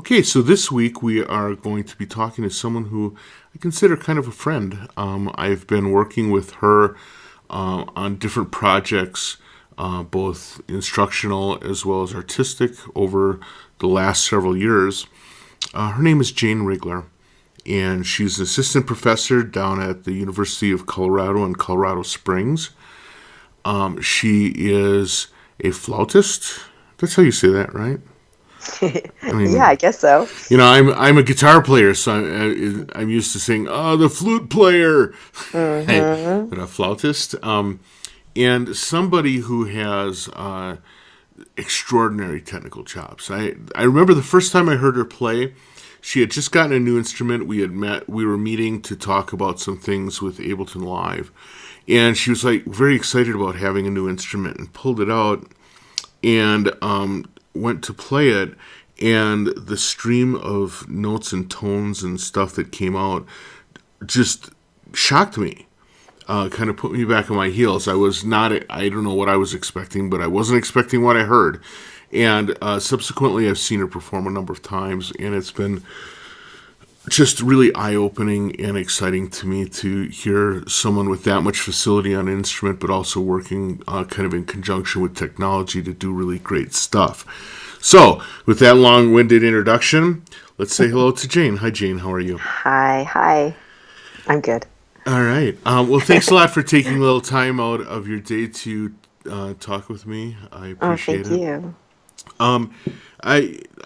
Okay, so this week we are going to be talking to someone who I consider kind of a friend. I've been working with her on different projects, both instructional as well as artistic, over the last several years. Her name is Jane Rigler, and she's an assistant professor down at the University of Colorado in Colorado Springs. She is a flautist. That's how you say that, right? I mean, yeah, I guess so. You know, I'm a guitar player, so I'm used to saying, "Oh, the flute player," but a flautist, and somebody who has extraordinary technical chops. I remember the first time I heard her play. She had just gotten a new instrument. We were meeting to talk about some things with Ableton Live, and she was like very excited about having a new instrument and pulled it out and went to play it, and the stream of notes and tones and stuff that came out just shocked me, kind of put me back on my heels. I don't know what I was expecting, but I wasn't expecting what I heard. And subsequently, I've seen her perform a number of times, and it's been just really eye-opening and exciting to me to hear someone with that much facility on an instrument, but also working kind of in conjunction with technology to do really great stuff. So, with that long-winded introduction, let's say hello to Jane. Hi, Jane. How are you? Hi. I'm good. All right. Well, thanks a lot for taking a little time out of your day to talk with me. I appreciate it. Thank you.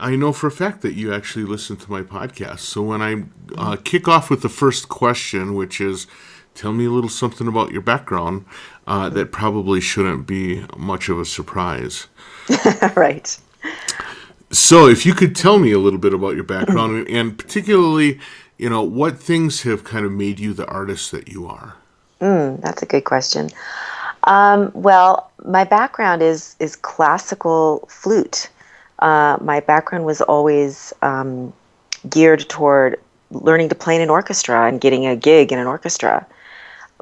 I know for a fact that you actually listen to my podcast. So when I kick off with the first question, which is, tell me a little something about your background, that probably shouldn't be much of a surprise. Right. So if you could tell me a little bit about your background, and particularly, what things have kind of made you the artist that you are? That's a good question. Well, my background is classical flute. My background was always geared toward learning to play in an orchestra and getting a gig in an orchestra.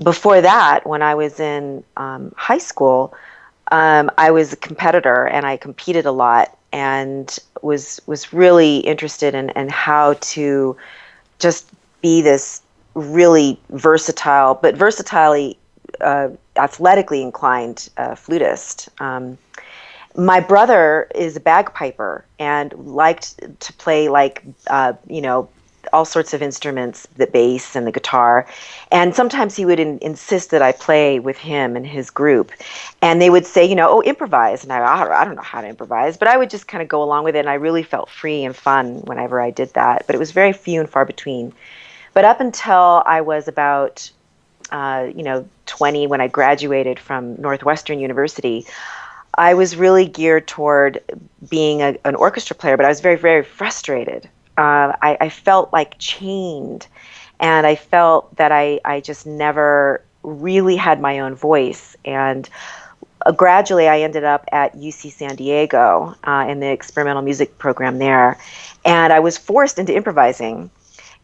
Before that, when I was in high school, I was a competitor and I competed a lot and was really interested in how to just be this really versatile, but versatilely athletically inclined flutist. My brother is a bagpiper and liked to play all sorts of instruments, the bass and the guitar. And sometimes he would insist that I play with him and his group. And they would say, improvise. And I don't know how to improvise, but I would just kind of go along with it. And I really felt free and fun whenever I did that. But it was very few and far between. But up until I was about 20, when I graduated from Northwestern University, I was really geared toward being an orchestra player, but I was very, very frustrated. I felt like chained, and I felt that I just never really had my own voice. And gradually I ended up at UC San Diego in the experimental music program there, and I was forced into improvising.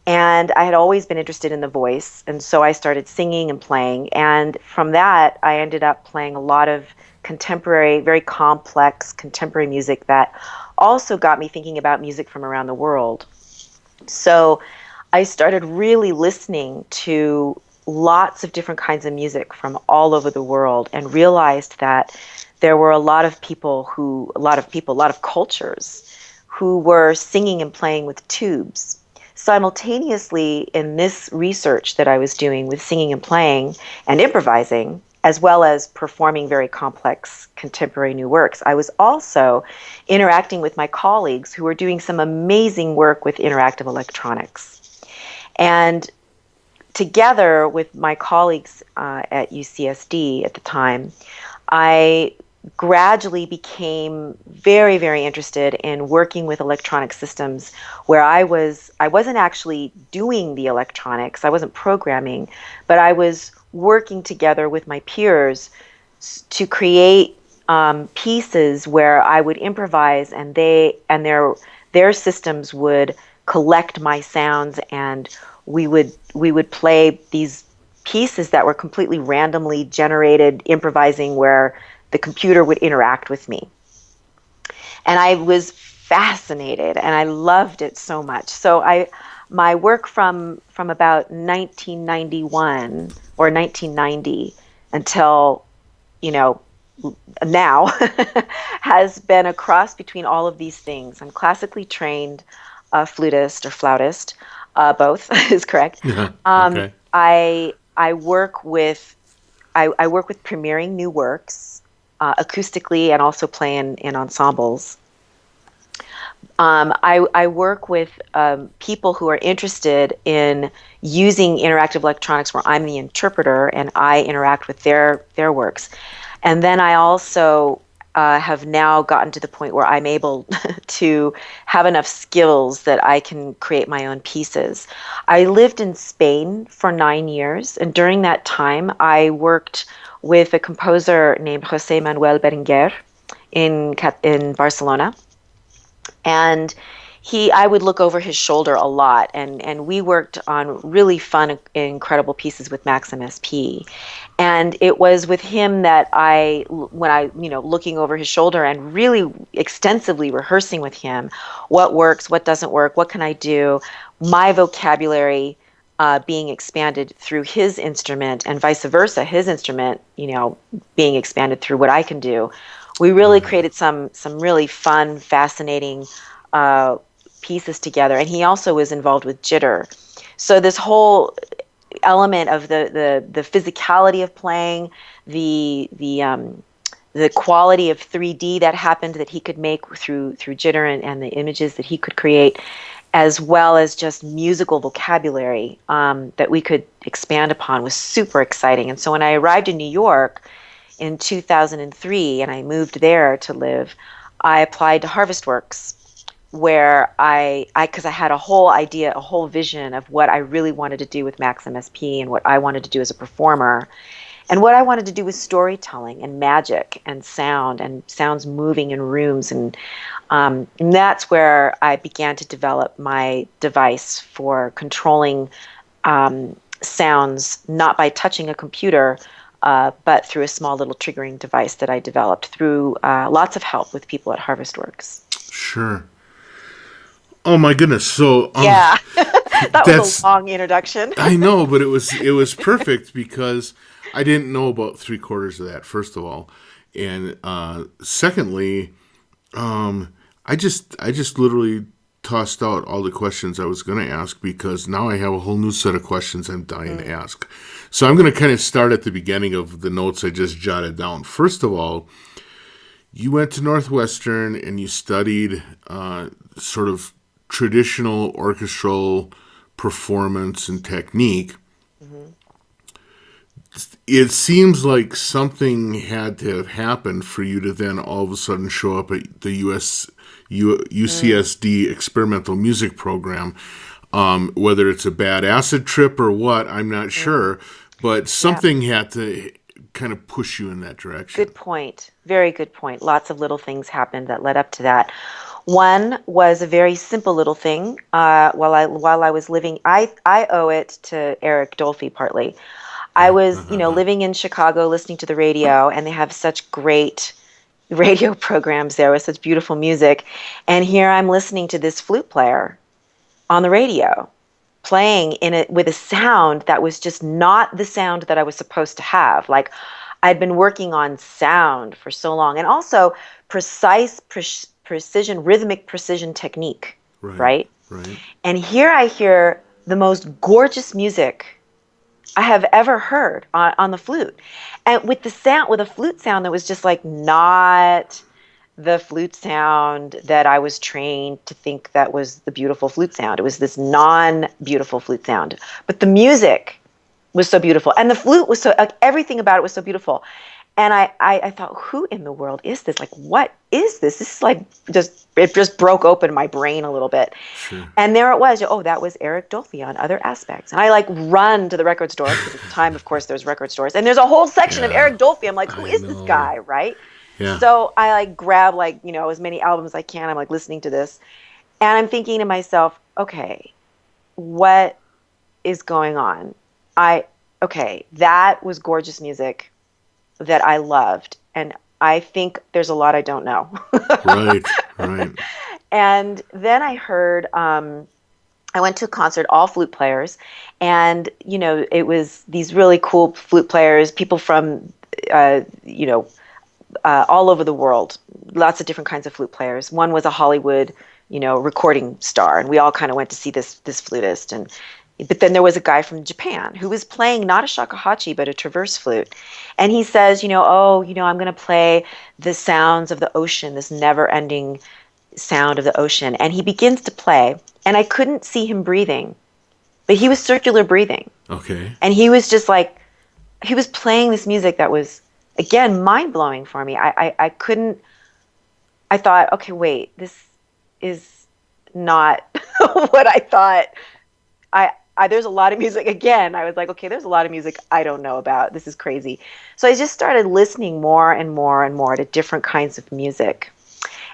And I had always been interested in the voice, and so I started singing and playing. And from that, I ended up playing a lot of contemporary, very complex contemporary music that also got me thinking about music from around the world. So I started really listening to lots of different kinds of music from all over the world and realized that there were a lot of cultures who were singing and playing with tubes. Simultaneously, in this research that I was doing with singing and playing and improvising, as well as performing very complex contemporary new works, I was also interacting with my colleagues who were doing some amazing work with interactive electronics. And together with my colleagues at UCSD at the time, I gradually became very, very interested in working with electronic systems where I wasn't actually doing the electronics, I wasn't programming, but I was working together with my peers to create pieces where I would improvise and their systems would collect my sounds, and we would play these pieces that were completely randomly generated, improvising where the computer would interact with me. And I was fascinated, and I loved it so much. So my work from about 1991 or 1990 until, you know, now has been a cross between all of these things. I'm classically trained flutist or flautist, both is correct. Yeah. Okay. I work with I work with premiering new works acoustically, and also play in ensembles. I work with people who are interested in using interactive electronics, where I'm the interpreter and I interact with their works. And then I also have now gotten to the point where I'm able to have enough skills that I can create my own pieces. I lived in Spain for 9 years, and during that time I worked with a composer named José Manuel Berenguer in Barcelona. And I would look over his shoulder a lot, and we worked on really fun, incredible pieces with Max MSP. And it was with him that when I, looking over his shoulder and really extensively rehearsing with him, what works, what doesn't work, what can I do, my vocabulary being expanded through his instrument, and vice versa, his instrument, being expanded through what I can do. We really created some really fun, fascinating pieces together. And he also was involved with jitter. So this whole element of the physicality of playing, the quality of 3D that happened, that he could make through jitter, and the images that he could create, as well as just musical vocabulary that we could expand upon, was super exciting. And so when I arrived in New York in 2003 and I moved there to live, I applied to HarvestWorks, where because I had a whole idea, a whole vision of what I really wanted to do with Max MSP and what I wanted to do as a performer. And what I wanted to do was storytelling and magic and sounds moving in rooms. And that's where I began to develop my device for controlling sounds, not by touching a computer, but through a small little triggering device that I developed through lots of help with people at HarvestWorks. Sure. Oh my goodness! So yeah, that was a long introduction. I know, but it was perfect, because I didn't know about 3/4 of that. First of all, and secondly, I just literally tossed out all the questions I was going to ask, because now I have a whole new set of questions I'm dying to ask. So I'm going to kind of start at the beginning of the notes I just jotted down. First of all, you went to Northwestern and you studied sort of traditional orchestral performance and technique. Mm-hmm. It seems like something had to have happened for you to then all of a sudden show up at the UCSD experimental music program. Whether it's a bad acid trip or what, I'm not sure, but something had to kind of push you in that direction. Good point. Very good point. Lots of little things happened that led up to that. One was a very simple little thing. While I was living, I owe it to Eric Dolphy partly. I was, living in Chicago, listening to the radio, and they have such great radio programs there with such beautiful music. And here I'm listening to this flute player on the radio, playing in it with a sound that was just not the sound that I was supposed to have. Like, I'd been working on sound for so long, and also precision, rhythmic precision technique, right? And here I hear the most gorgeous music I have ever heard on the flute, and with a flute sound that was just like not the flute sound that I was trained to think that was the beautiful flute sound. It was this non-beautiful flute sound, but the music was so beautiful, and the flute was so, like, everything about it was so beautiful. And I thought, who in the world is this? Like, what is this? This is like it just broke open my brain a little bit. Sure. And there it was. Oh, that was Eric Dolphy on Other Aspects. And I run to the record store, because at the time, of course, there's record stores, and there's a whole section of Eric Dolphy. I'm like, who is this guy, right? Yeah. So I grab as many albums as I can. I'm listening to this, and I'm thinking to myself, okay, what is going on? That was gorgeous music that I loved, and I think there's a lot I don't know. Right. And then I heard, I went to a concert, all flute players, and it was these really cool flute players, people from all over the world, lots of different kinds of flute players. One was a Hollywood, recording star, and we all kind of went to see this flutist. But then there was a guy from Japan who was playing not a shakuhachi but a traverse flute, and he says, I'm going to play the sounds of the ocean, this never-ending sound of the ocean. And he begins to play, and I couldn't see him breathing, but he was circular breathing. Okay. And he was just like, he was playing this music that was, again, mind-blowing for me. I couldn't, I thought, okay, wait, this is not what I thought. There's a lot of music. Again, I was like, okay, there's a lot of music I don't know about. This is crazy. So I just started listening more and more and more to different kinds of music.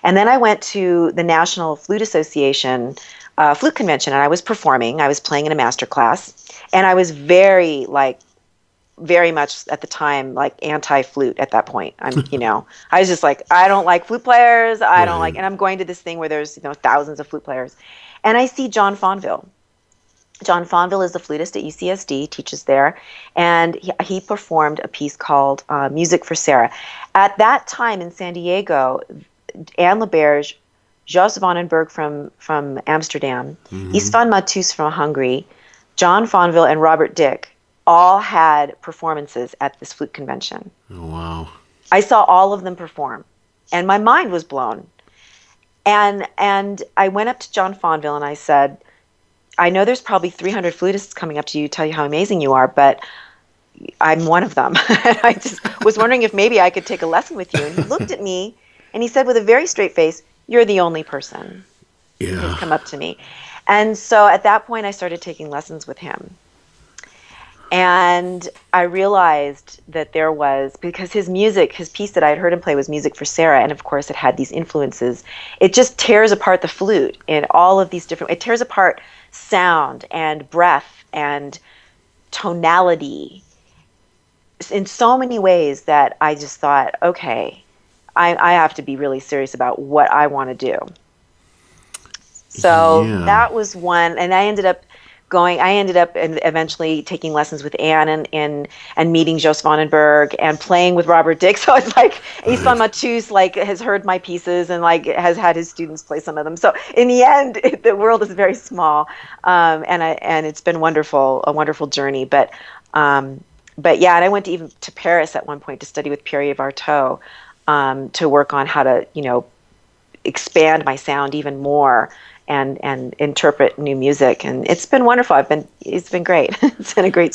And then I went to the National Flute Association flute convention, and I was performing. I was playing in a master class, and I was very much at the time like anti-flute at that point. I was just like, I don't like flute players. I don't like, and I'm going to this thing where there's thousands of flute players, and I see John Fonville. John Fonville is the flutist at UCSD, teaches there, and he performed a piece called Music for Sarah. At that time in San Diego, Anne LaBerge, Jos Vandenberg from Amsterdam, Istvan Matus from Hungary, John Fonville, and Robert Dick all had performances at this flute convention. Oh, wow. I saw all of them perform, and my mind was blown. And I went up to John Fonville and I said, I know there's probably 300 flutists coming up to you, tell you how amazing you are, but I'm one of them. And I just was wondering if maybe I could take a lesson with you. And he looked at me and he said with a very straight face, you're the only person who's come up to me. And so at that point, I started taking lessons with him. And I realized that there was, because his music, his piece that I had heard him play was Music for Sarah, and of course it had these influences. It just tears apart the flute in all of these different, it tears apart sound and breath and tonality in so many ways that I just thought, okay, I have to be really serious about what I want to do. So that was one, and I ended up and eventually taking lessons with Anne and meeting Jos Vandenberg and playing with Robert Dick. So it's like Istvan Matus has heard my pieces and has had his students play some of them. So in the end, the world is very small, and it's been wonderful, a wonderful journey. But yeah, and I went to Paris at one point to study with Pierre Vartot, to work on how to expand my sound even more. And interpret new music, and it's been wonderful. It's been great. It's been a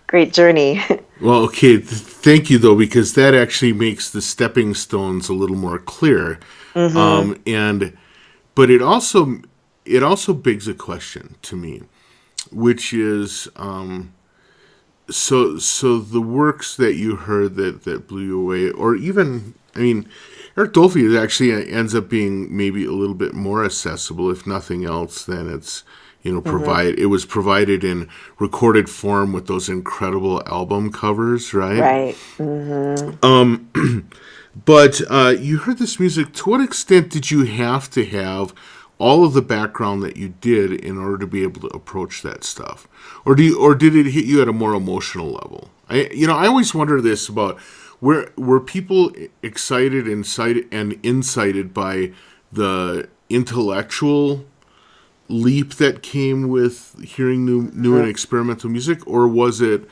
great journey. Well, okay, thank you though, because that actually makes the stepping stones a little more clear. But it also begs a question to me, which is so the works that you heard that blew you away, or even Eric Dolphy actually ends up being maybe a little bit more accessible, if nothing else, than it's it was provided in recorded form with those incredible album covers, right? Right. But you heard this music. To what extent did you have to have all of the background that you did in order to be able to approach that stuff, or did it hit you at a more emotional level? I always wonder this about. Were people excited and incited by the intellectual leap that came with hearing new and experimental music, or was it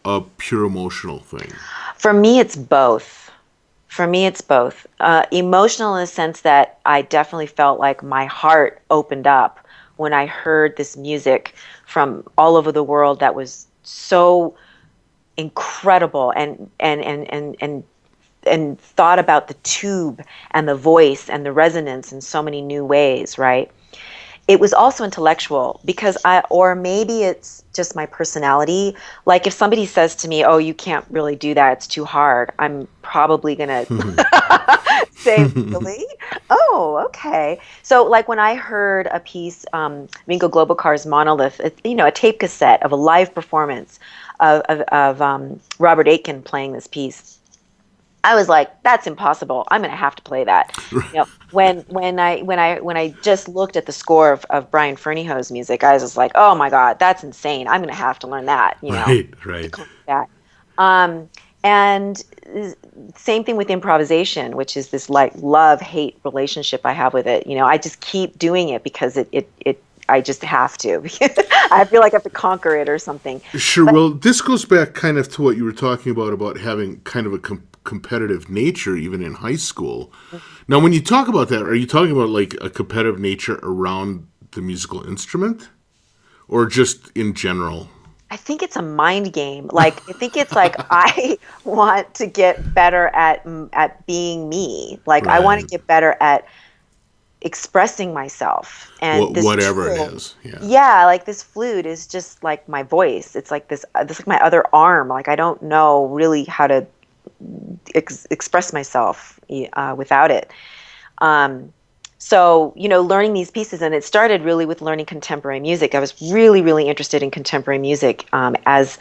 a pure emotional thing? For me, it's both. Emotional in the sense that I definitely felt like my heart opened up when I heard this music from all over the world that was so incredible, and thought about the tube and the voice and the resonance in so many new ways, right? It was also intellectual because or maybe it's just my personality. Like if somebody says to me, oh, you can't really do that, it's too hard, I'm probably gonna say, really? Oh, okay. So like when I heard a piece, Ringo Globokar's Monolith, a tape cassette of a live performance of Robert Aitken playing this piece, I was like, that's impossible. I'm going to have to play that. You know, when I just looked at the score of Brian Ferneyhough's music, I was just like, oh my God, that's insane. I'm going to have to learn that, you know, Right. that. And same thing with improvisation, which is this like love-hate relationship I have with it. You know, I just keep doing it because I just have to. I feel like I have to conquer it or something. Sure. But, well, this goes back kind of to what you were talking about having kind of a competitive nature even in high school. Mm-hmm. Now, when you talk about that, are you talking about like a competitive nature around the musical instrument or just in general? I think it's a mind game. Like, I think it's like I want to get better at being me. Like, right. I want to get better at expressing myself, and whatever it is. Yeah, like this flute is just like my voice. It's like this like my other arm. Like, I don't know really how to express myself without it. So, you know, learning these pieces, and it started really with learning contemporary music. I was really, really interested in contemporary music as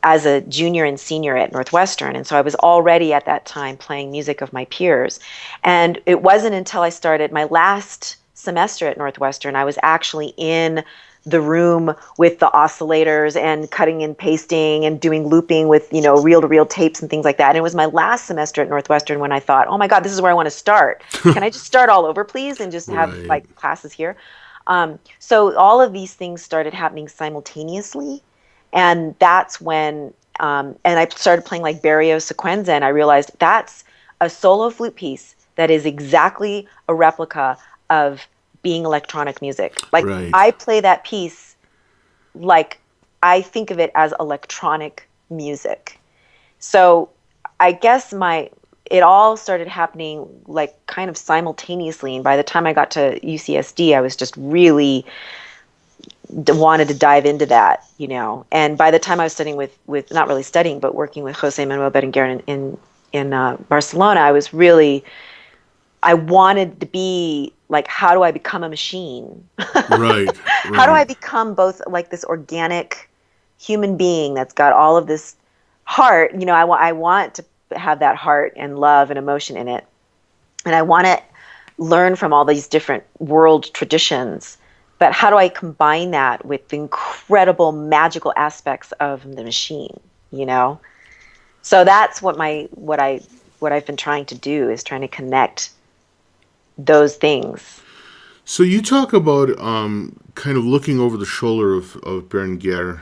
a junior and senior at Northwestern. And so I was already at that time playing music of my peers. And it wasn't until I started my last semester at Northwestern, I was actually in the room with the oscillators and cutting and pasting and doing looping with, you know, reel-to-reel tapes and things like that. And it was my last semester at Northwestern when I thought, oh my God, this is where I want to start. Can I just start all over, please, and just have like classes here? So all of these things started happening simultaneously. And that's when, and I started playing like Barrios Sequenza, and I realized that's a solo flute piece that is exactly a replica of being electronic music. Like, I play that piece like I think of it as electronic music. So I guess it all started happening like kind of simultaneously. And by the time I got to UCSD, I was just really wanted to dive into that, you know. And by the time I was studying with not really studying, but working with Jose Manuel Berenguer in Barcelona, I wanted to be like, how do I become a machine? Right. How do I become both like this organic human being that's got all of this heart? You know, I want to have that heart and love and emotion in it. And I want to learn from all these different world traditions. But how do I combine that with the incredible magical aspects of the machine, you know? So that's what I've been trying to do, is trying to connect those things. So you talk about kind of looking over the shoulder of Berenguer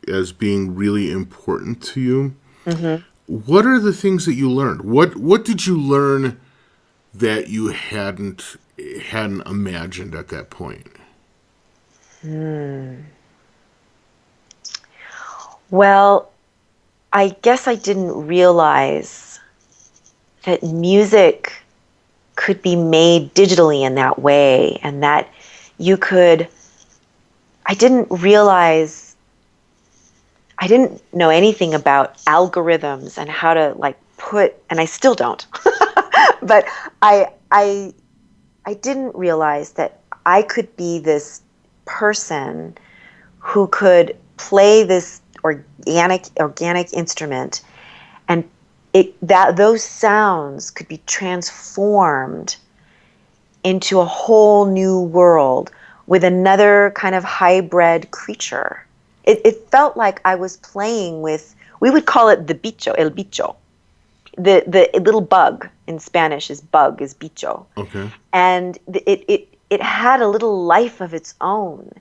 as being really important to you. Mm-hmm. What are the things that you learned? What did you learn that you hadn't imagined at that point? Well, I guess I didn't realize that music could be made digitally in that way, and that I didn't know anything about algorithms and how to like and I still don't, but I didn't realize that I could be this person who could play this organic instrument, and those sounds could be transformed into a whole new world with another kind of hybrid creature. It felt like I was playing with, we would call it the bicho, el bicho. The little bug in Spanish is bicho. Okay. And it had a little life of its own.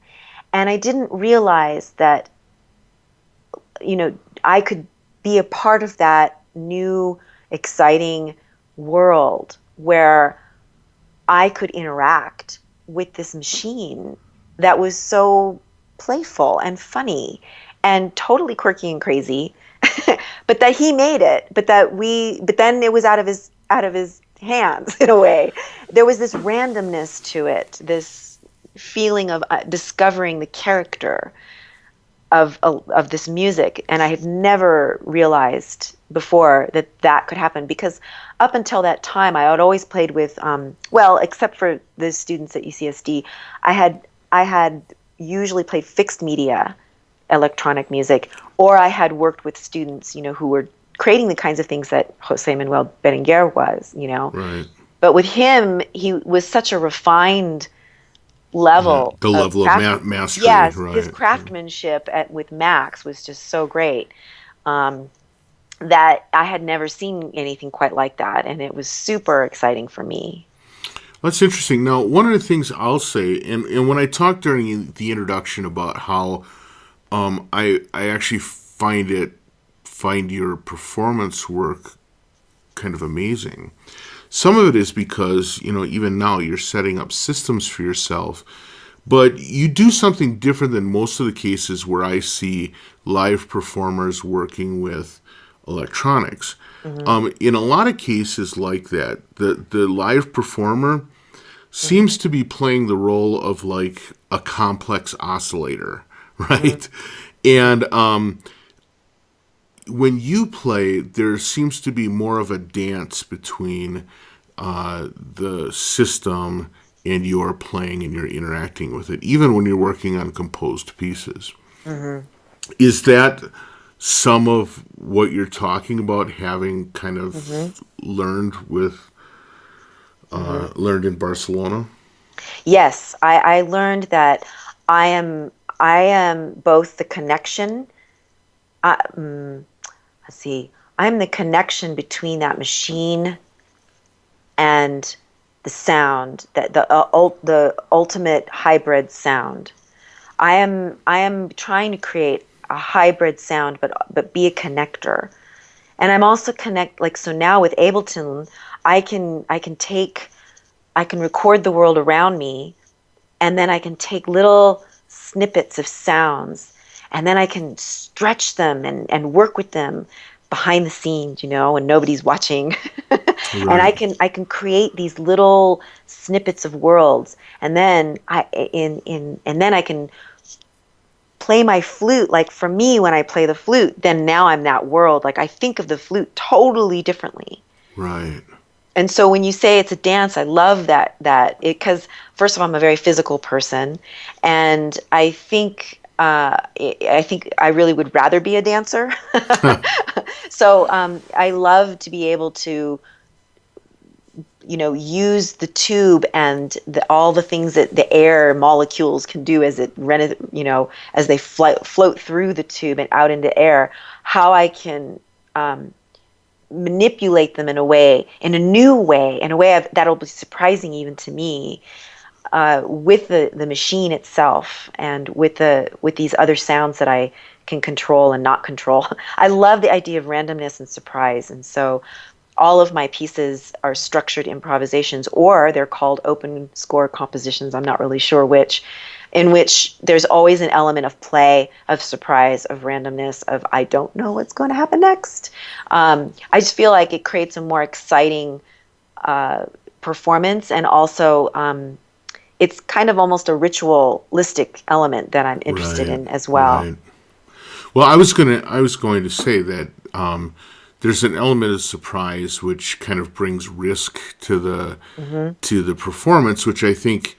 And I didn't realize that, you know, I could be a part of that new, exciting world where I could interact with this machine that was so playful and funny and totally quirky and crazy, but that he made it, but then it was out of his hands in a way. There was this randomness to it, this feeling of discovering the character of this music, and I had never realized before that could happen, because up until that time I had always played with except for the students at UCSD, I had usually played fixed media electronic music, or I had worked with students, you know, who were creating the kinds of things that Jose Manuel Berenguer was, Right. But with him, he was such a refined level The of level of mastery, yes, right. his craftsmanship with Max was just so great. That I had never seen anything quite like that, and it was super exciting for me. That's interesting. Now, one of the things I'll say, and when I talked during the introduction about how I actually find your performance work kind of amazing. Some of it is because, even now you're setting up systems for yourself, but you do something different than most of the cases where I see live performers working with electronics. In a lot of cases like that, the live performer seems to be playing the role of like a complex oscillator, right? And when you play, there seems to be more of a dance between the system and your playing and you're interacting with it, even when you're working on composed pieces. Is that some of what you're talking about, having kind of learned learned in Barcelona? Yes, I learned that I am both the connection. Let's see, I'm the connection between that machine and the sound, that the ultimate hybrid sound. I am trying to create a hybrid sound, but be a connector. And I'm also so now with Ableton, I can record the world around me, and then I can take little snippets of sounds, and then I can stretch them and work with them behind the scenes, and nobody's watching. And Right. I can create these little snippets of worlds, and then I can play my flute. Like for me, when I play the flute, then now I'm that world. Like I think of the flute totally differently. Right. And so when you say it's a dance, I love that because first of all, I'm a very physical person, and I think I really would rather be a dancer. So I love to be able to use the tube and all the things that the air molecules can do as as they float through the tube and out into air, how I can manipulate them in a new way, that'll be surprising even to me, with the machine itself, and with these other sounds that I can control and not control. I love the idea of randomness and surprise, and so all of my pieces are structured improvisations, or they're called open score compositions. I'm not really sure which, in which there's always an element of play, of surprise, of randomness, of I don't know what's going to happen next. I just feel like it creates a more exciting performance, and also it's kind of almost a ritualistic element that I'm interested in as well. Right. Well, I was going to say that there's an element of surprise which kind of brings risk to the performance, which I think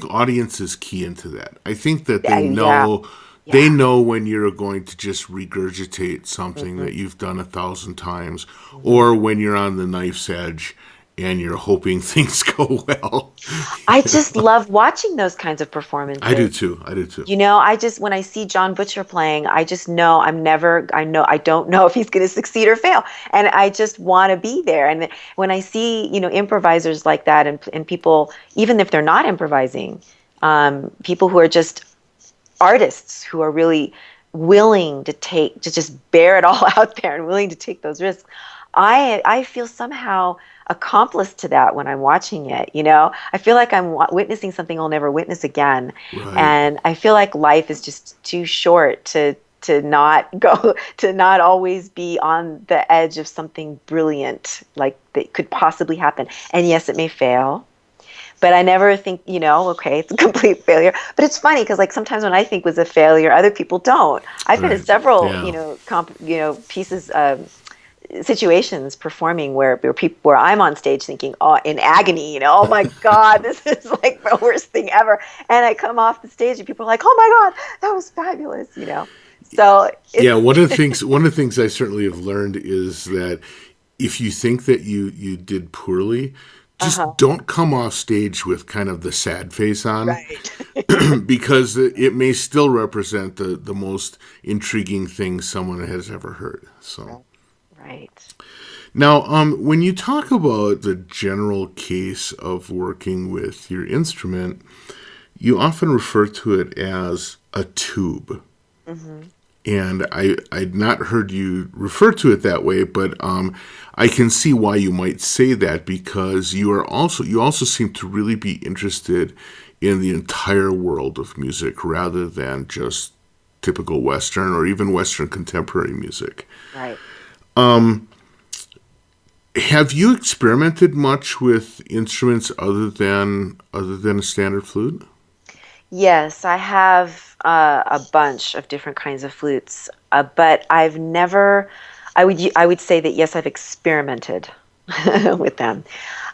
audiences key into that. I think that they know they know when you're going to just regurgitate something that you've done 1,000 times, or when you're on the knife's edge and you're hoping things go well. I just love watching those kinds of performances. I do too. When I see John Butcher playing, I just know I don't know if he's going to succeed or fail. And I just want to be there. And when I see, improvisers like that, and people, even if they're not improvising, people who are just artists who are really willing to just bear it all out there and willing to take those risks, I feel somehow accomplice to that when I'm watching it. I feel like I'm witnessing something I'll never witness again. Right. And I feel like life is just too short to not always be on the edge of something brilliant like that could possibly happen. And yes, it may fail, but I never think, okay, it's a complete failure. But it's funny because sometimes when I think was a failure, other people don't. I've been in several, pieces, situations performing where I'm on stage thinking, in agony, oh my God, this is like the worst thing ever. And I come off the stage and people are like, oh my God, that was fabulous, So yeah, one of the things I certainly have learned is that if you think that you did poorly, just don't come off stage with kind of the sad face on, right. because it may still represent the most intriguing thing someone has ever heard. So Right. now, when you talk about the general case of working with your instrument, you often refer to it as a tube. Hmm. And I'd not heard you refer to it that way, but I can see why you might say that, because you also seem to really be interested in the entire world of music rather than just typical Western or even Western contemporary music. Right. Have you experimented much with instruments other than a standard flute? Yes, I have a bunch of different kinds of flutes, but I've never. I would say that yes, I've experimented with them.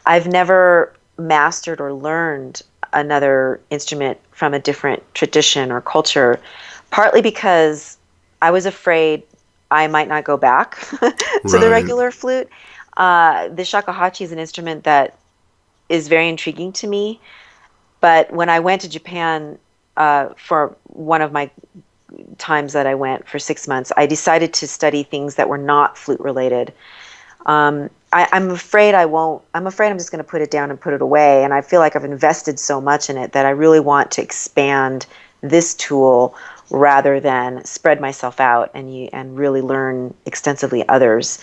I've never mastered or learned another instrument from a different tradition or culture, partly because I was afraid I might not go back to the Right. regular flute. The shakuhachi is an instrument that is very intriguing to me. But when I went to Japan for one of my times that I went for 6 months, I decided to study things that were not flute related. I'm afraid I won't. I'm afraid I'm just going to put it down and put it away. And I feel like I've invested so much in it that I really want to expand this tool rather than spread myself out and really learn extensively others.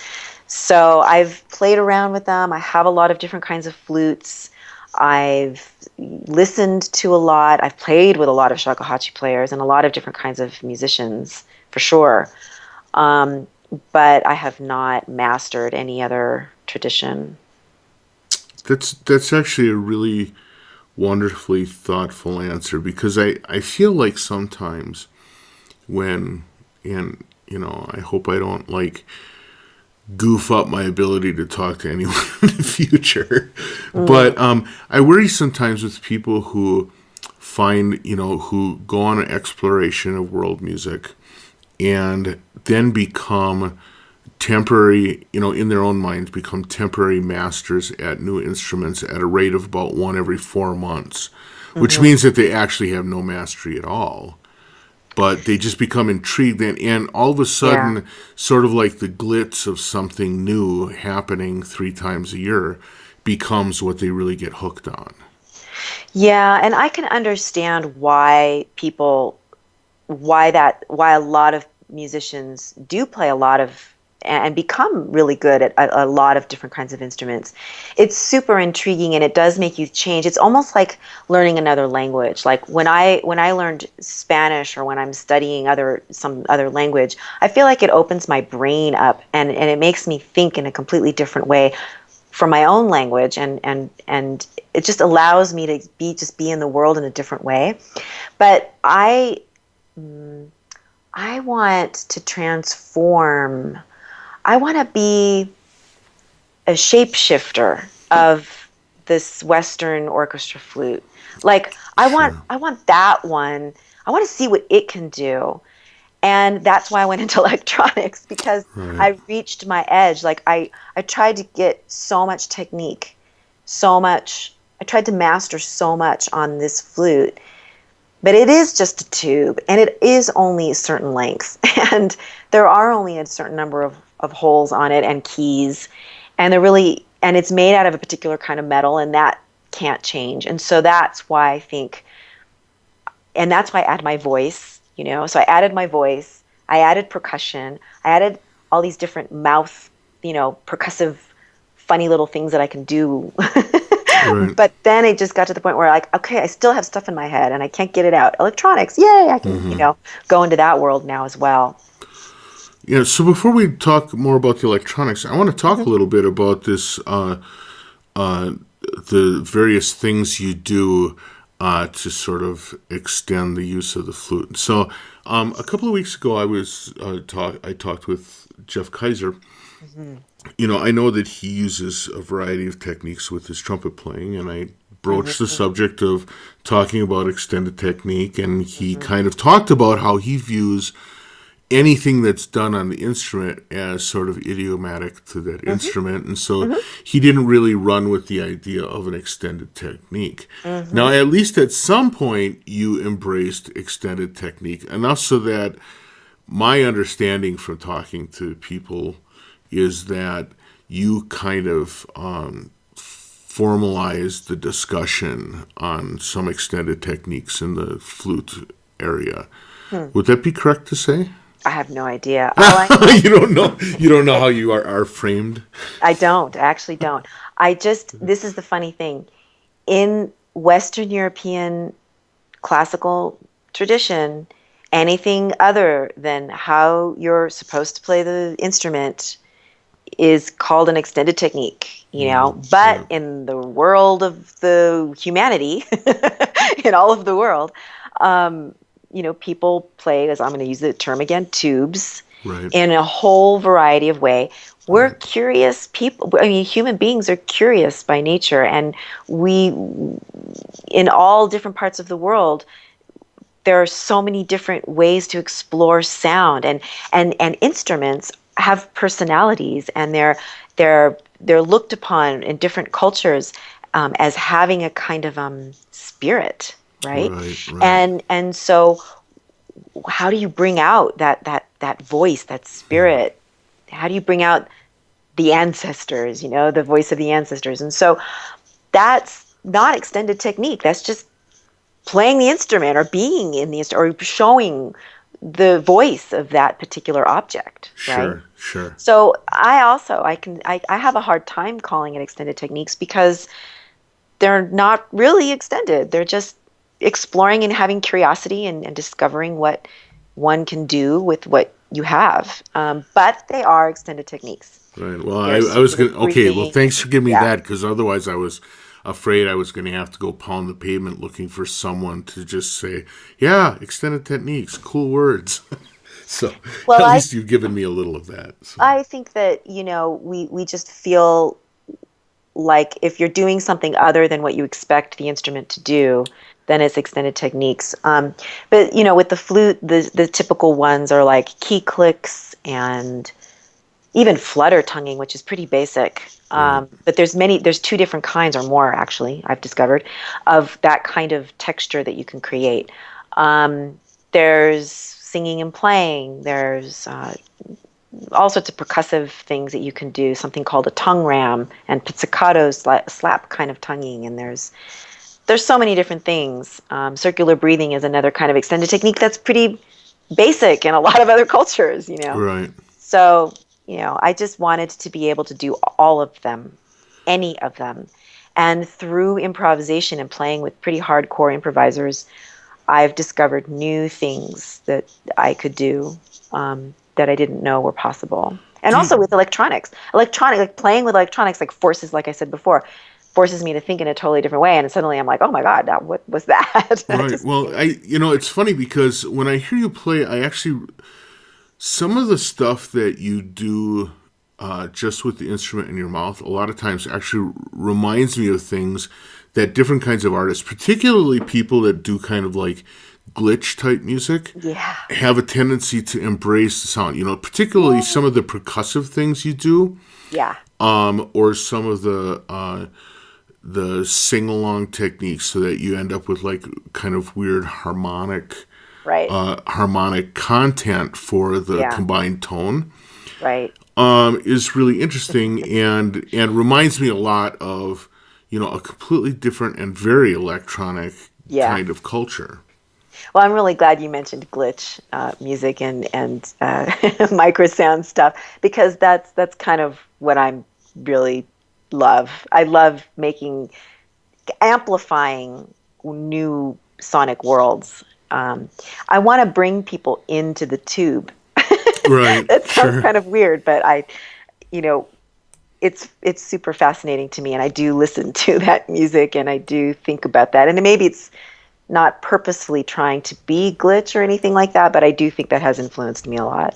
So I've played around with them. I have a lot of different kinds of flutes. I've listened to a lot. I've played with a lot of shakuhachi players and a lot of different kinds of musicians, for sure. Um, but I have not mastered any other tradition. That's actually a really wonderfully thoughtful answer, because I feel like sometimes when, and I hope I don't like goof up my ability to talk to anyone in the future. Mm, But I worry sometimes with people who who go on an exploration of world music and then become temporary, in their own minds, become temporary masters at new instruments at a rate of about one every 4 months, which mhm. means that they actually have no mastery at all, but they just become intrigued, and all of a Yeah. sudden, sort of like the glitz of something new happening 3 times a year becomes what they really get hooked on. Yeah, and I can understand why a lot of musicians do play a lot of and become really good at a lot of different kinds of instruments. It's super intriguing and it does make you change. It's almost like learning another language. Like when I learned Spanish or when I'm studying some other language, I feel like it opens my brain up and it makes me think in a completely different way for my own language and it just allows me to be in the world in a different way. But I want to transform. I want to be a shapeshifter of this Western orchestra flute. Like Sure. I want that one. I want to see what it can do. And that's why I went into electronics because Right. I reached my edge. Like I tried to get so much technique, so much. I tried to master so much on this flute, but it is just a tube and it is only a certain length. And there are only a certain number of holes on it and keys. And it's made out of a particular kind of metal and that can't change. And so that's why I think, and that's why I add my voice. So I added my voice, I added percussion, I added all these different mouth, percussive, funny little things that I can do. Right. But then it just got to the point where like, okay, I still have stuff in my head and I can't get it out. Electronics, yay, I can, go into that world now as well. Yeah. So before we talk more about the electronics, I want to talk a little bit about this, uh, the various things you do to sort of extend the use of the flute. So a couple of weeks ago, I talked with Jeff Kaiser. Hmm. I know that he uses a variety of techniques with his trumpet playing, and I broached the Hmm. subject of talking about extended technique, and he Hmm. kind of talked about how he views anything that's done on the instrument as sort of idiomatic to that instrument. And so he didn't really run with the idea of an extended technique. Now, at least at some point, you embraced extended technique enough so that my understanding from talking to people is that you kind of formalized the discussion on some extended techniques in the flute area. Would that be correct to say? I have no idea. All I You don't know. You don't know how you are framed. I don't. I actually don't. This is the funny thing. In Western European classical tradition, anything other than how you're supposed to play the instrument is called an extended technique, But in the world of the humanity, in all of the world, people play, as I'm going to use the term again, tubes, in a whole variety of way. We're curious people. I mean, human beings are curious by nature, and we, in all different parts of the world, there are so many different ways to explore sound, and instruments have personalities, and they're looked upon in different cultures as having a kind of spirit, right? And so, how do you bring out that voice, that spirit? How do you bring out the ancestors? The voice of the ancestors. And so, that's not extended technique. That's just playing the instrument, or being in the instrument, or showing the voice of that particular object, right? Sure. So I have a hard time calling it extended techniques because they're not really extended. They're just exploring and having curiosity and discovering what one can do with what you have. But they are extended techniques. Right. Well, I was going to... Okay, well, thanks for giving me that, because otherwise I was afraid I was going to have to go pound the pavement looking for someone to just say, yeah, extended techniques, cool words. So at least you've given me a little of that. So. I think that, we just feel like if you're doing something other than what you expect the instrument to do, then it's extended techniques. But, with the flute, the typical ones are like key clicks and even flutter tonguing, which is pretty basic. But there's two different kinds, or more actually, I've discovered, of that kind of texture that you can create. There's singing and playing. There's all sorts of percussive things that you can do, something called a tongue ram, and pizzicato slap kind of tonguing. And there's so many different things. Circular breathing is another kind of extended technique that's pretty basic in a lot of other cultures, Right. So, I just wanted to be able to do all of them, any of them. And through improvisation and playing with pretty hardcore improvisers, I've discovered new things that I could do that I didn't know were possible. And also with electronics. Playing with electronics, like I said before, forces me to think in a totally different way. And suddenly I'm like, oh my God, what was that? Right. Well, it's funny because when I hear you play, some of the stuff that you do just with the instrument in your mouth, a lot of times actually reminds me of things that different kinds of artists, particularly people that do kind of like glitch type music, have a tendency to embrace the sound. Particularly some of the percussive things you do, or some of the sing-along techniques, so that you end up with like kind of weird harmonic content for the combined tone, is really interesting and reminds me a lot of a completely different and very electronic kind of culture. Well, I'm really glad you mentioned glitch music and microsound stuff, because that's kind of what I'm really love. I love amplifying new sonic worlds. I want to bring people into the tube. Right. That sounds kind of weird, but it's super fascinating to me, and I do listen to that music, and I do think about that. And maybe it's not purposefully trying to be glitch or anything like that, but I do think that has influenced me a lot.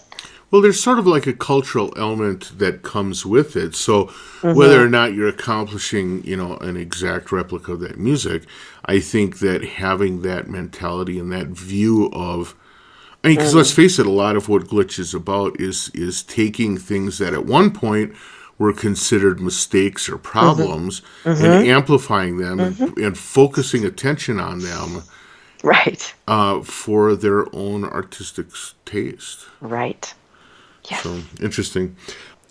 Well, there's sort of like a cultural element that comes with it. So whether or not you're accomplishing, an exact replica of that music, I think that having that mentality and that view of I mean, because let's face it, a lot of what Glitch is about is taking things that at one point were considered mistakes or problems and Mm-hmm. amplifying them Mm-hmm. and focusing attention on them Right. for their own artistic taste. Right. So Yes. interesting.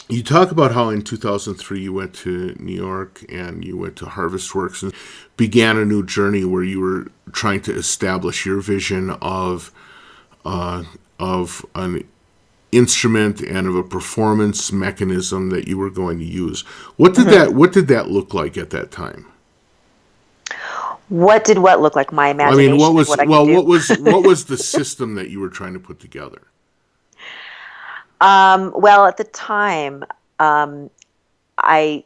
You talk about how in 2003 you went to New York and you went to Harvest Works and began a new journey where you were trying to establish your vision of an instrument and of a performance mechanism that you were going to use. What did that look like at that time? What did what look like? My I mean, imagination of what I could do. what was the system that you were trying to put together? Well, at the time, um, I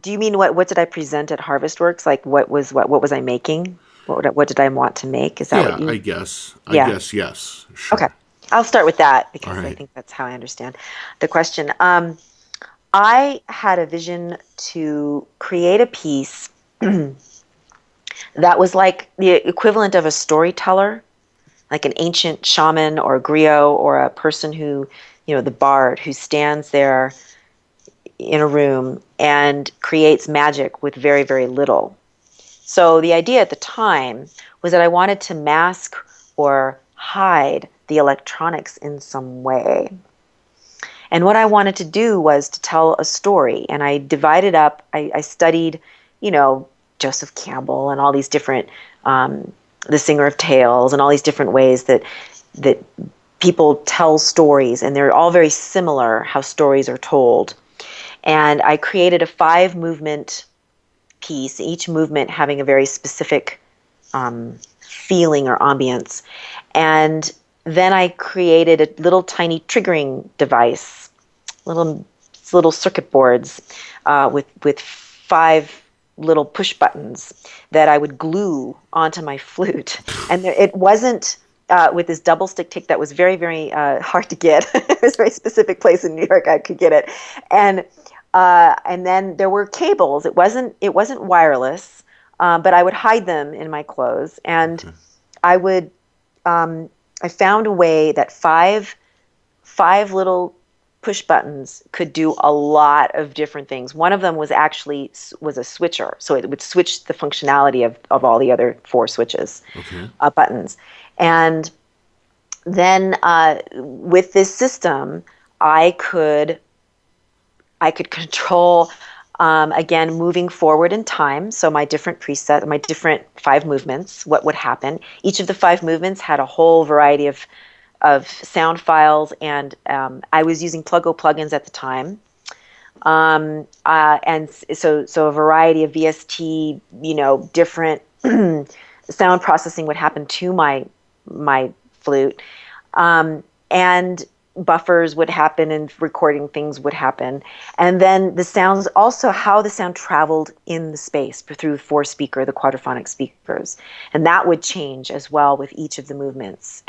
do you mean what did I present at Harvest Works? Like what was I making? What did I want to make? Is that what Yeah, you? I Yeah. guess yes, Okay. sure. I'll start with that All because I right. think that's how I understand the question. I had a vision to create a piece that was like the equivalent of a storyteller, like an ancient shaman or a griot or a person who, the bard who stands there in a room and creates magic with very, very little. So the idea at the time was that I wanted to mask or hide the electronics in some way. And what I wanted to do was to tell a story. And I divided up, I studied, you know, Joseph Campbell and all these different, the Singer of Tales and all these different ways that people tell stories. And they're all very similar how stories are told. And I created a 5-movement piece, each movement having a very specific feeling or ambience. And then I created a little tiny triggering device, little circuit boards with 5 little push buttons that I would glue onto my flute. And it wasn't with this double stick tick that was very, very hard to get. It was a very specific place in New York I could get it. And then there were cables. It wasn't wireless, but I would hide them in my clothes, and I would. I found a way that five little push buttons could do a lot of different things. One of them was a switcher, so it would switch the functionality of all the other 4 switches, buttons, and then with this system, I could control, again, moving forward in time. So my different presets, my different 5 movements, what would happen. Each of the 5 movements had a whole variety of sound files, and I was using Pluggo plugins at the time. And so a variety of VST, different sound processing would happen to my flute. And buffers would happen and recording things would happen. And then the sounds, also how the sound traveled in the space through the quadraphonic speakers. And that would change as well with each of the movements.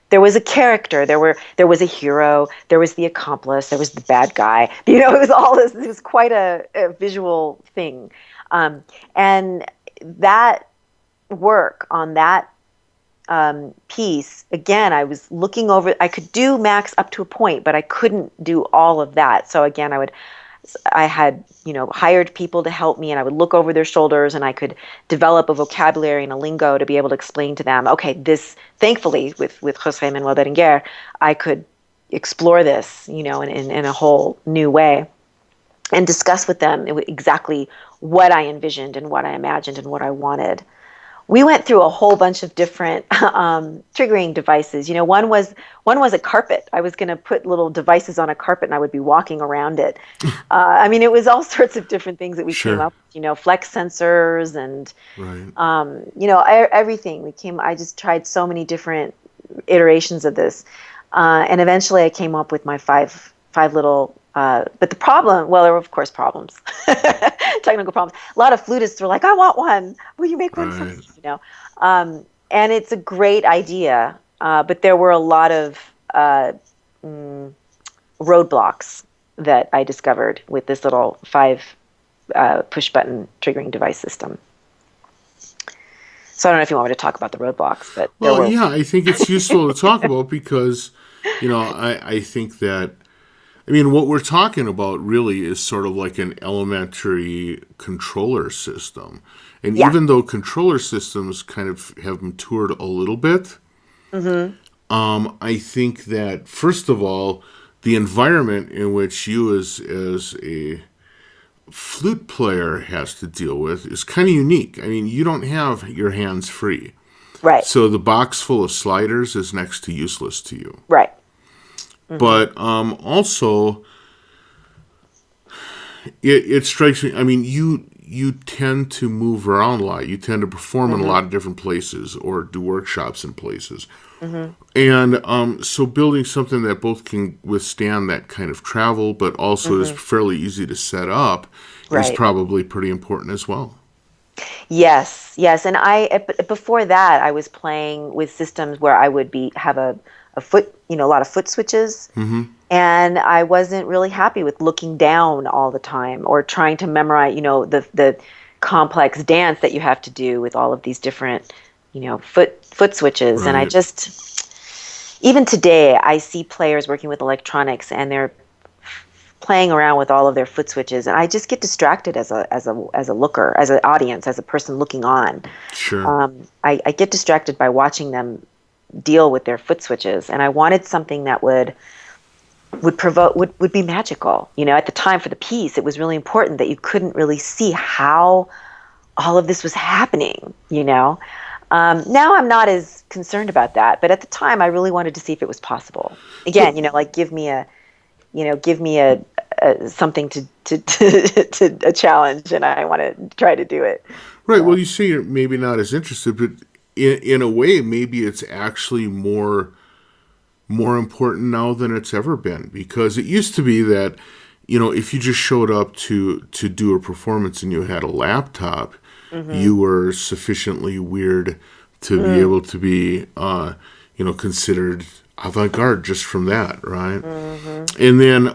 There was a character, there was a hero, there was the accomplice, there was the bad guy. It was all this, it was quite a visual thing. And that work on that piece, again, I was looking over, I could do max up to a point, but I couldn't do all of that. So again, I had, hired people to help me, and I would look over their shoulders, and I could develop a vocabulary and a lingo to be able to explain to them, okay, this, thankfully, with José Manuel Berenguer, I could explore this, in a whole new way and discuss with them exactly what I envisioned and what I imagined and what I wanted. We went through a whole bunch of different triggering devices. One was a carpet. I was going to put little devices on a carpet, and I would be walking around it. It was all sorts of different things that we came up with. Flex sensors and everything. I just tried so many different iterations of this, and eventually I came up with my five little. But the problem, well, there were of course problems, technical problems. A lot of flutists were like, "I want one. Will you make one for me?" And it's a great idea, but there were a lot of roadblocks that I discovered with this little 5 push button triggering device system. So I don't know if you want me to talk about the roadblocks, but there Well, were. yeah, I think it's useful to talk about because, I think that, I mean, what we're talking about really is sort of like an elementary controller system. And Yeah. even though controller systems kind of have matured a little bit, Mm-hmm. I think that, first of all, the environment in which you as a flute player has to deal with is kind of unique. I mean, you don't have your hands free. Right. So the box full of sliders is next to useless to you. Right. Mm-hmm. But also, it strikes me. I mean, you tend to move around a lot. You tend to perform in a Mm-hmm. lot of different places or do workshops in places. Mm-hmm. And so building something that both can withstand that kind of travel, but also is Mm-hmm. fairly easy to set up, is Right. probably pretty important as well. Yes, yes. And before that, I was playing with systems where I would have a foot, a lot of foot switches. Hmm. And I wasn't really happy with looking down all the time or trying to memorize, the complex dance that you have to do with all of these different, foot switches. And I Right. just, even today, I see players working with electronics and they're playing around with all of their foot switches, and I just get distracted as a looker, as an audience, as a person looking on. Sure. I get distracted by watching them deal with their foot switches, and I wanted something that would be magical. At the time for the piece, it was really important that you couldn't really see how all of this was happening. Now I'm not as concerned about that, but at the time I really wanted to see if it was possible. Again, like give me a something to a challenge, and I want to try to do it. Right. So, Well, you say you're maybe not as interested, but in a way, maybe it's actually more important now than it's ever been, because it used to be that, if you just showed up to do a performance and you had a laptop, mm-hmm. you were sufficiently weird to be able to be, considered avant-garde just from that, right? Mm-hmm. And then,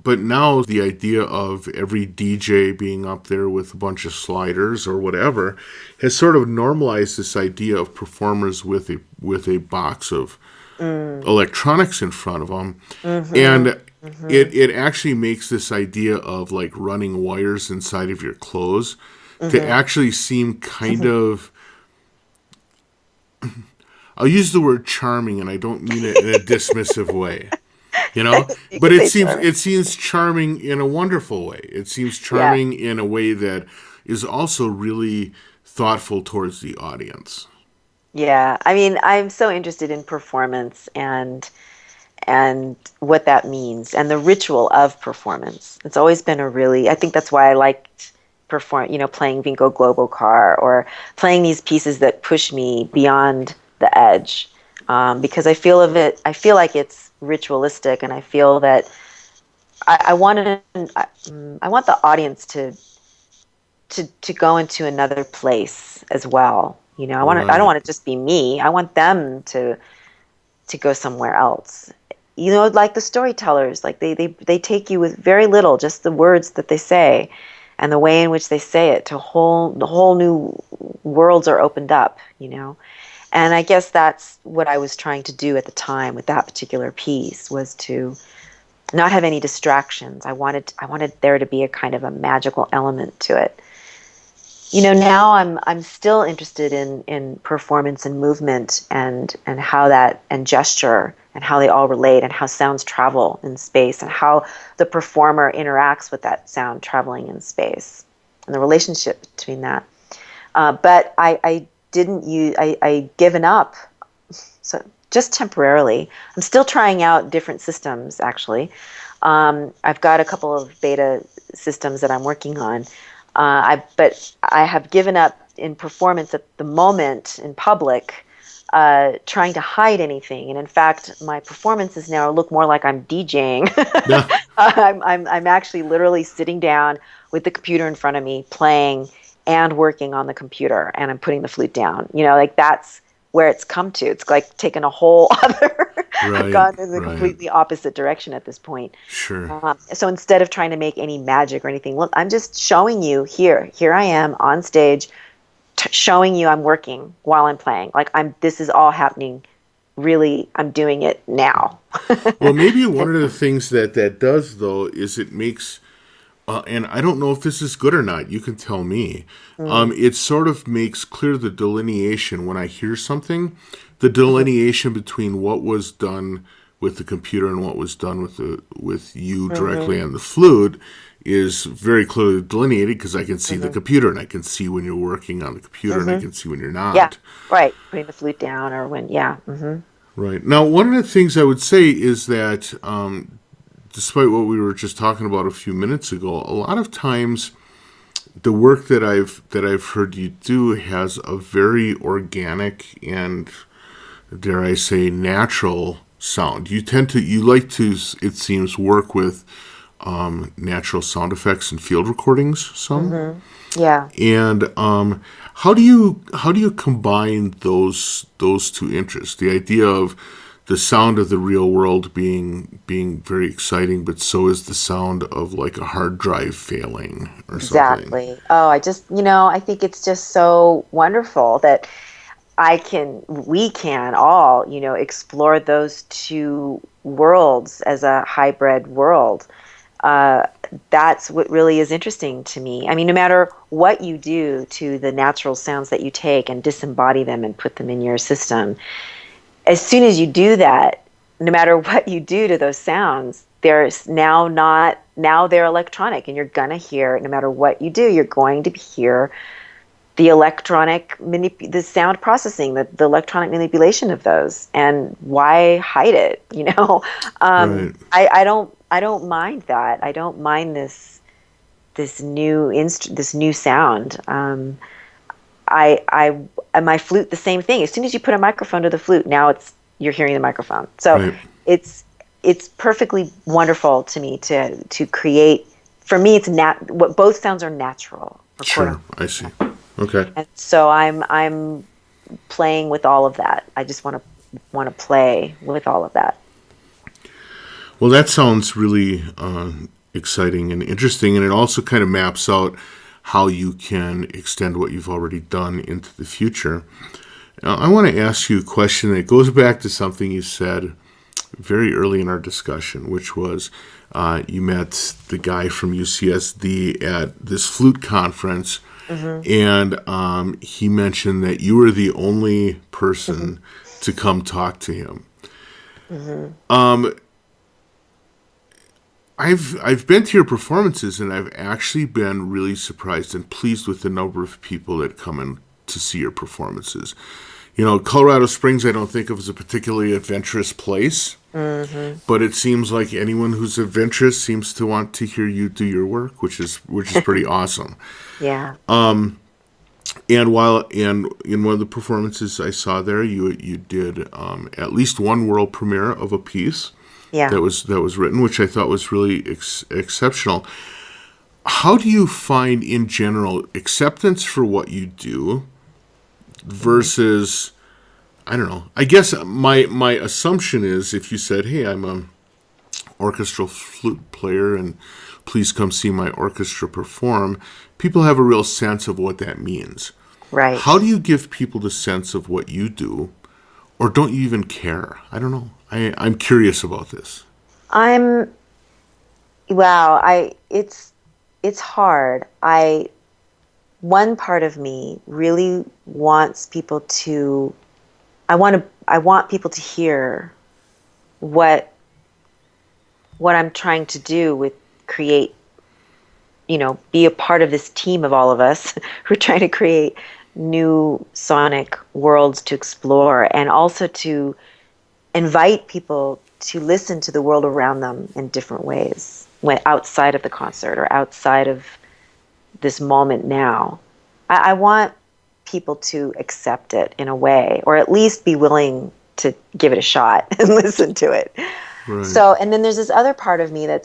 but now the idea of every DJ being up there with a bunch of sliders or whatever has sort of normalized this idea of performers with a box of electronics in front of them, Mm-hmm. and Mm-hmm. it actually makes this idea of like running wires inside of your clothes to Mm-hmm. actually seem kind of. I'll use the word charming, and I don't mean it in a dismissive way, You but could it say seems charming. charming in a wonderful way. It seems Yeah. charming in a way that is also really thoughtful towards the audience. Yeah. I mean, I'm so interested in performance and what that means and the ritual of performance. It's always been I think that's why I liked playing Vinco Globo Car or playing these pieces that push me beyond the edge. Because I feel like it's ritualistic, and I feel that I want the audience to go into another place as well. I don't Right. want it to just be me. I want them to go somewhere else. Like the storytellers, like they take you with very little, just the words that they say and the way in which they say it to the whole new worlds are opened up. And I guess that's what I was trying to do at the time with that particular piece, was to not have any distractions. I wanted there to be a kind of a magical element to it. Now I'm still interested in performance and movement and how that, and gesture, and how they all relate, and how sounds travel in space, and how the performer interacts with that sound traveling in space, and the relationship between that. But I didn't use I given up, so just temporarily. I'm still trying out different systems, actually. I've got a couple of beta systems that I'm working on. But I have given up in performance at the moment in public, trying to hide anything. And in fact, my performances now look more like I'm DJing. Yeah. I'm actually literally sitting down with the computer in front of me, playing and working on the computer, and I'm putting the flute down. Like that's where it's come to. It's like taken a whole other. I've Right. gone in the Right. completely opposite direction at this point. Sure. So instead of trying to make any magic or anything, look, I'm just showing you here I am on stage, showing you I'm working while I'm playing. Like this is all happening. Really, I'm doing it now. Well, maybe one of the things that does, though, is it makes, and I don't know if this is good or not, you can tell me, it sort of makes clear the delineation when I hear something, the delineation between what was done with the computer and what was done with you directly on the flute is very clearly delineated because I can see the computer and I can see when you're working on the computer and I can see when you're not. Yeah, right. Putting the flute down or when, yeah. Right. Now, one of the things I would say is that despite what we were just talking about a few minutes ago, a lot of times the work that I've heard you do has a very organic and, dare I say, natural sound. You like to, it seems, work with natural sound effects and field recordings some. Yeah. And how do you combine those two interests? The idea of the sound of the real world being very exciting, but so is the sound of like a hard drive failing or something. Exactly. Oh, I think it's just so wonderful that we can all, explore those two worlds as a hybrid world. That's what really is interesting to me. I mean, no matter what you do to the natural sounds that you take and disembody them and put them in your system, as soon as you do that, no matter what you do to those sounds, now they're electronic, and you're gonna hear, no matter what you do, you're going to hear the the sound processing, the electronic manipulation of those. And why hide it? Right. I don't mind that. I don't mind this new sound. My flute, the same thing. As soon as you put a microphone to the flute, now you're hearing the microphone. So Right. it's perfectly wonderful to me to create. For me, it's what both sounds are natural. Sure, I see. Okay. And so I'm playing with all of that. I just want to play with all of that. Well, that sounds really exciting and interesting, and it also kind of maps out how you can extend what you've already done into the future. Now, I want to ask you a question that goes back to something you said very early in our discussion, which was you met the guy from UCSD at this flute conference, and he mentioned that you were the only person to come talk to him. I've been to your performances, and I've actually been really surprised and pleased with the number of people that come in to see your performances. Colorado Springs I don't think of as a particularly adventurous place, but it seems like anyone who's adventurous seems to want to hear you do your work, which is pretty awesome. Yeah. And in one of the performances I saw there, you did at least one world premiere of a piece. Yeah. That was written, which I thought was really exceptional. How do you find, in general, acceptance for what you do versus, I don't know, I guess my assumption is if you said, hey, I'm an orchestral flute player and please come see my orchestra perform, people have a real sense of what that means. Right. How do you give people the sense of what you do, or don't you even care? I don't know. I'm curious about this. It's hard. One part of me really wants people to, I want people to hear what I'm trying to do with create, be a part of this team of all of us who are trying to create new sonic worlds to explore, and also to invite people to listen to the world around them in different ways, when outside of the concert or outside of this moment now. I want people to accept it in a way, or at least be willing to give it a shot and listen to it. Right. So, and then there's this other part of me I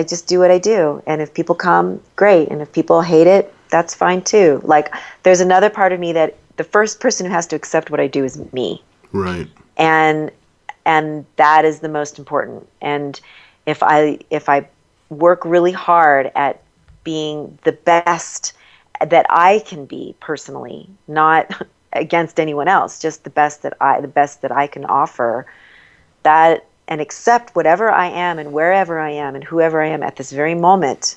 just do what I do. And if people come, great. And if people hate it, that's fine too. Like, there's another part of me that the first person who has to accept what I do is me. Right. And that is the most important. And if I work really hard at being the best that I can be personally, not against anyone else, just the best that I can offer, that, and accept whatever I am and wherever I am and whoever I am at this very moment,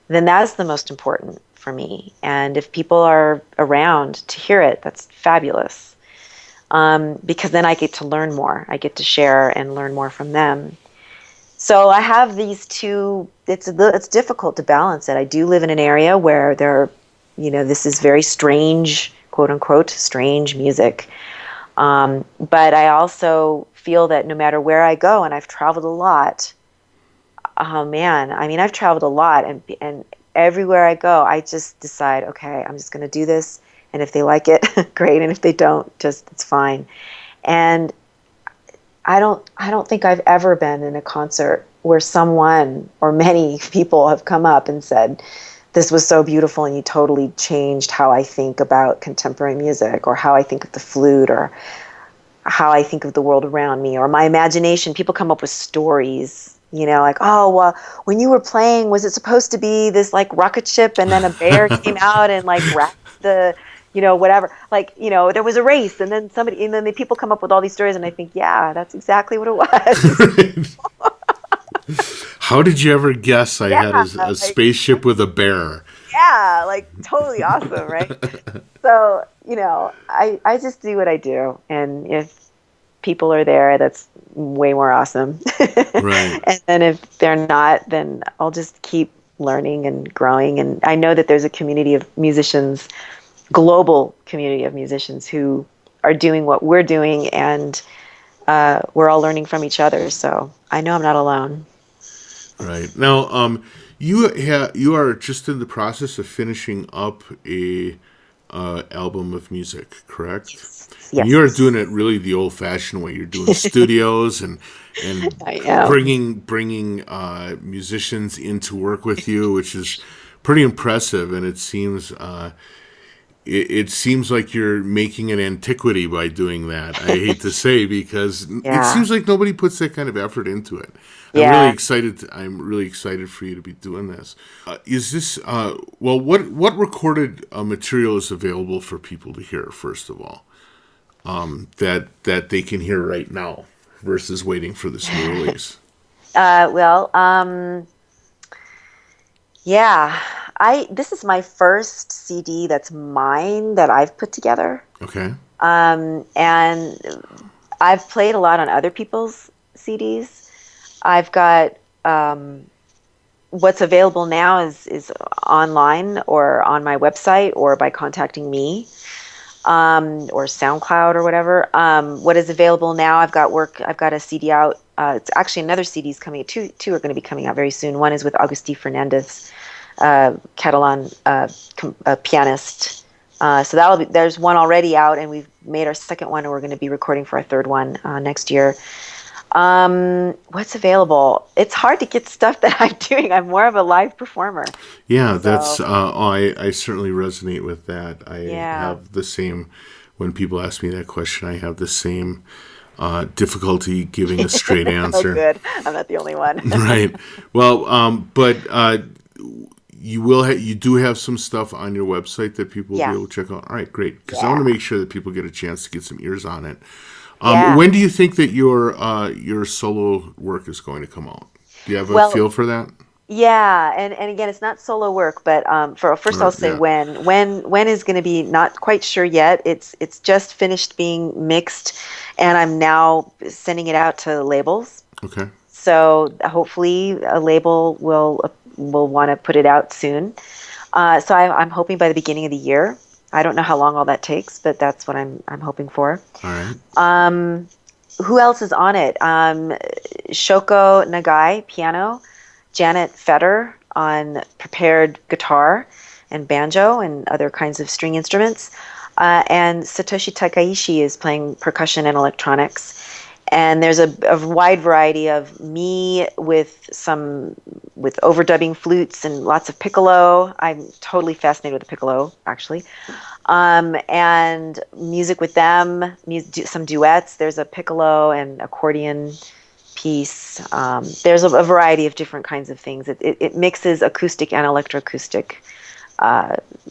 then that's the most important for me. And if people are around to hear it, that's fabulous. Because then I get to learn more. I get to share and learn more from them. So I have these two. It's difficult to balance it. I do live in an area where this is very strange, quote unquote, strange music. But I also feel that no matter where I go, and I've traveled a lot. Oh man, I mean, I've traveled a lot, and everywhere I go, I just decide, okay, I'm just going to do this. And if they like it, great. And if they don't, it's fine. And I don't think I've ever been in a concert where someone or many people have come up and said, this was so beautiful and you totally changed how I think about contemporary music, or how I think of the flute, or how I think of the world around me, or my imagination. People come up with stories, like, oh, well, when you were playing, was it supposed to be this like rocket ship and then a bear came out and like wrapped the, whatever, like, there was a race and then the people come up with all these stories, and I think, yeah, that's exactly what it was. How did you ever guess I had a spaceship with a bear? Yeah, like totally awesome, right? So, I just do what I do, and if people are there, that's way more awesome. Right. And then if they're not, then I'll just keep learning and growing. And I know that there's a community of musicians, global community of musicians, who are doing what we're doing, and we're all learning from each other. So I know I'm not alone. Right. Now, you are just in the process of finishing up a album of music, correct? Yes. And you're doing it really the old-fashioned way. You're doing studios and bringing musicians in to work with you, which is pretty impressive. And it seems like you're making an antiquity by doing that. I hate to say, because it seems like nobody puts that kind of effort into it. I'm really excited for you to be doing this. Is this what recorded material is available for people to hear, first of all, that they can hear right now versus waiting for this new release? This is my first CD that's mine, that I've put together. Okay. And I've played a lot on other people's CDs. I've got what's available now is online or on my website or by contacting me, or SoundCloud or whatever. What is available now, I've got a CD out. It's actually another CD's coming. Two are going to be coming out very soon. One is with Agustí Fernández, Catalan pianist. So there's one already out, and we've made our second one, and we're going to be recording for our third one next year. What's available? It's hard to get stuff that I'm doing. I'm more of a live performer. Yeah, that's I certainly resonate with that. I have the same, when people ask me that question, I have the same difficulty giving a straight answer. Oh, good. I'm not the only one. Right. Well, but you do have some stuff on your website that people will be able to check out. All right, great. Because I want to make sure that people get a chance to get some ears on it. When do you think that your solo work is going to come out? Do you have a feel for that? Yeah, and again, it's not solo work, but I'll say when. When is going to be not quite sure yet. It's just finished being mixed, and I'm now sending it out to labels. Okay. So hopefully a label will want to put it out soon. So I'm hoping by the beginning of the year. I don't know how long all that takes, but that's what I'm hoping for. All right. Who else is on it? Shoko Nagai, piano, Janet Fetter on prepared guitar and banjo and other kinds of string instruments, and Satoshi Takaishi is playing percussion and electronics. And there's a wide variety of me with overdubbing flutes and lots of piccolo. I'm totally fascinated with the piccolo, actually. And music with them, some duets. There's a piccolo and accordion piece. There's a variety of different kinds of things. It mixes acoustic and electroacoustic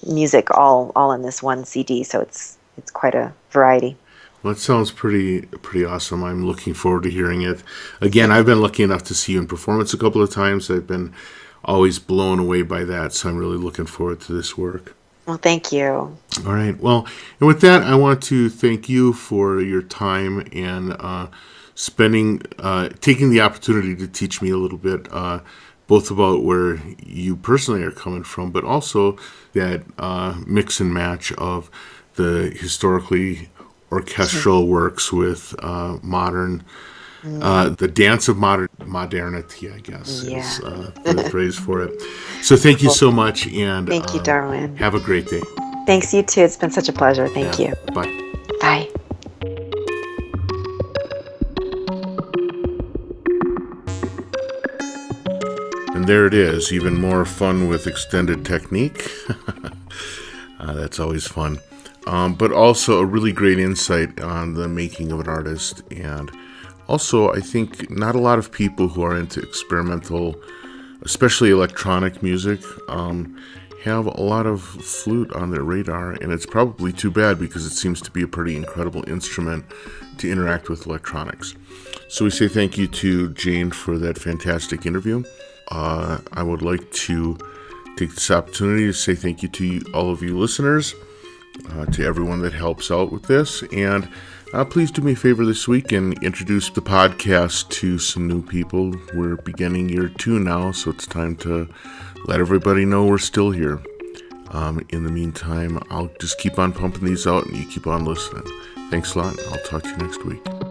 music all in this one CD. So it's quite a variety. Well, that sounds pretty awesome. I'm looking forward to hearing it. Again, I've been lucky enough to see you in performance a couple of times. I've been always blown away by that, so I'm really looking forward to this work. Well, thank you. All right. Well, and with that, I want to thank you for your time and taking the opportunity to teach me a little bit, both about where you personally are coming from, but also that mix and match of the historically orchestral works with modern, the dance of modernity, I guess, is the phrase for it. So thank you so much, and thank you, Darwin. Have a great day. Thanks, you too. It's been such a pleasure. Thank you. Bye. Bye. And there it is, even more fun with extended technique. That's always fun. But also a really great insight on the making of an artist. And also, I think not a lot of people who are into experimental, especially electronic music, have a lot of flute on their radar. And it's probably too bad because it seems to be a pretty incredible instrument to interact with electronics. So we say thank you to Jane for that fantastic interview. I would like to take this opportunity to say thank you to all of you listeners, to everyone that helps out with this, and please do me a favor this week and introduce the podcast to some new people. We're beginning year 2 now, so it's time to let everybody know we're still here. In the meantime, I'll just keep on pumping these out and you keep on listening. Thanks a lot. I'll talk to you next week.